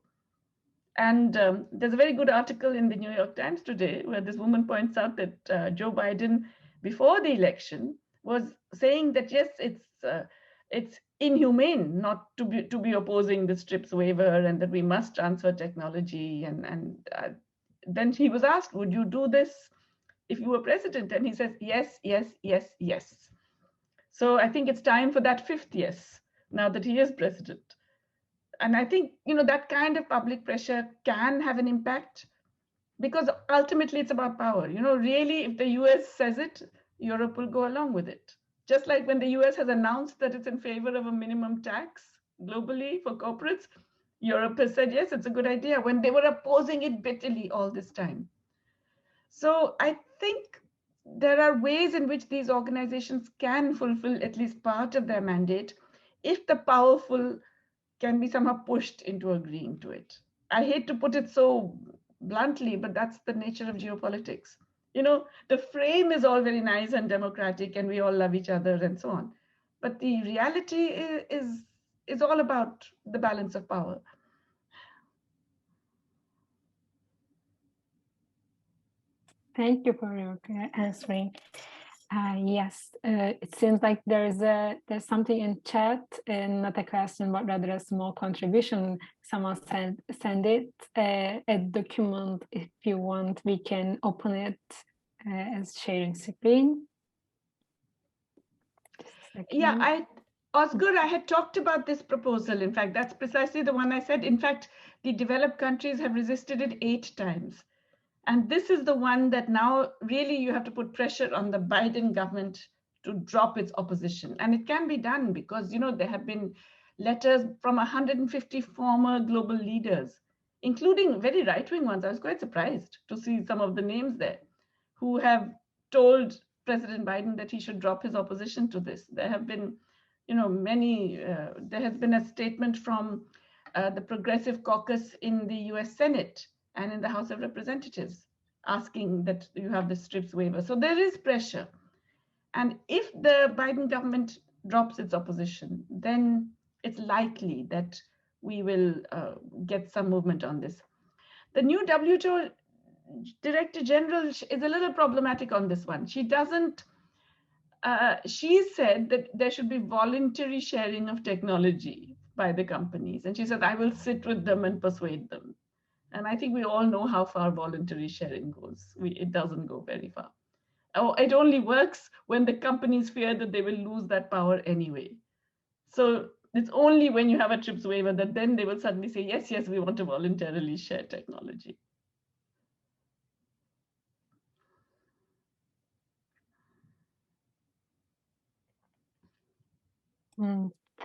And there's a very good article in the New York Times today where this woman points out that Joe Biden, before the election, was saying that yes, it's inhumane not to be opposing this TRIPS waiver, and that we must transfer technology. And then he was asked, would you do this if you were president? And he says, yes, yes, yes, yes. So I think it's time for that fifth yes, now that he is president. And I think, that kind of public pressure can have an impact, because ultimately it's about power. Really, if the US says it, Europe will go along with it. Just like when the US has announced that it's in favor of a minimum tax globally for corporates, Europe has said, yes, it's a good idea, when they were opposing it bitterly all this time. So I think there are ways in which these organizations can fulfill at least part of their mandate if the powerful can be somehow pushed into agreeing to it. I hate to put it so bluntly, but that's the nature of geopolitics. The frame is all very nice and democratic, and we all love each other and so on. But the reality is all about the balance of power. Thank you for your answering. Yes, it seems like there's something in chat, and not a question, but rather a small contribution. Someone send it a document. If you want, we can open it as sharing screen. Yeah, Oscar, I had talked about this proposal. In fact, that's precisely the one I said. In fact, the developed countries have resisted it 8 times. And this is the one that now really you have to put pressure on the Biden government to drop its opposition. And it can be done because, there have been letters from 150 former global leaders, including very right-wing ones. I was quite surprised to see some of the names there, who have told President Biden that he should drop his opposition to this. There have been, there has been a statement from the Progressive Caucus in the US Senate and in the House of Representatives, asking that you have the TRIPS waiver. So there is pressure. And if the Biden government drops its opposition, then it's likely that we will get some movement on this. The new WTO Director General is a little problematic on this one. She doesn't, she said that there should be voluntary sharing of technology by the companies. And she said, I will sit with them and persuade them. And I think we all know how far voluntary sharing goes. It doesn't go very far. It only works when the companies fear that they will lose that power anyway. So it's only when you have a TRIPS waiver that then they will suddenly say, yes, yes, we want to voluntarily share technology.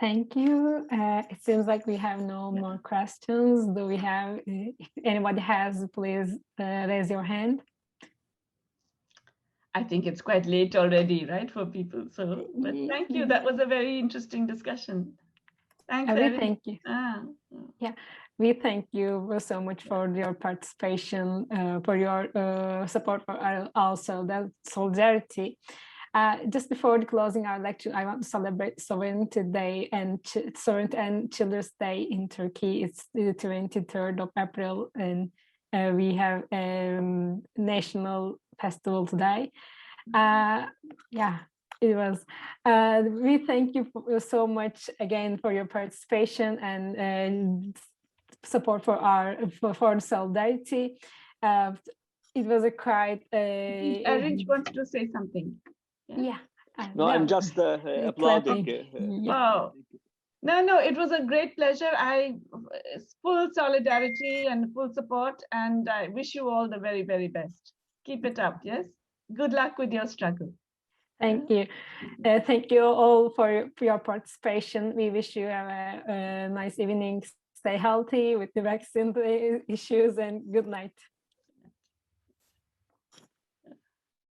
Thank you. It seems like we have no more questions. Do we have, if anybody has, please raise your hand. I think it's quite late already, right, for people. So, but thank you. That was a very interesting discussion. Thanks, Erin. Thank you. Yeah, we thank you so much for your participation, for your support, for also the solidarity. Just before the closing our lecture, I want to celebrate Sovereignty Day and Sovereignty and Children's Day in Turkey. It's the 23rd of April, and we have a national festival today. Yeah, it was. We thank you so much again for your participation and support for for solidarity. It was a quite. Arrange wants to say something. Yeah. No, I'm just applauding. Wow. No, it was a great pleasure. Full solidarity and full support, and I wish you all the very, very best. Keep it up, yes? Good luck with your struggle. Thank you. Thank you all for your participation. We wish you have a nice evening. Stay healthy with the vaccine issues, and good night.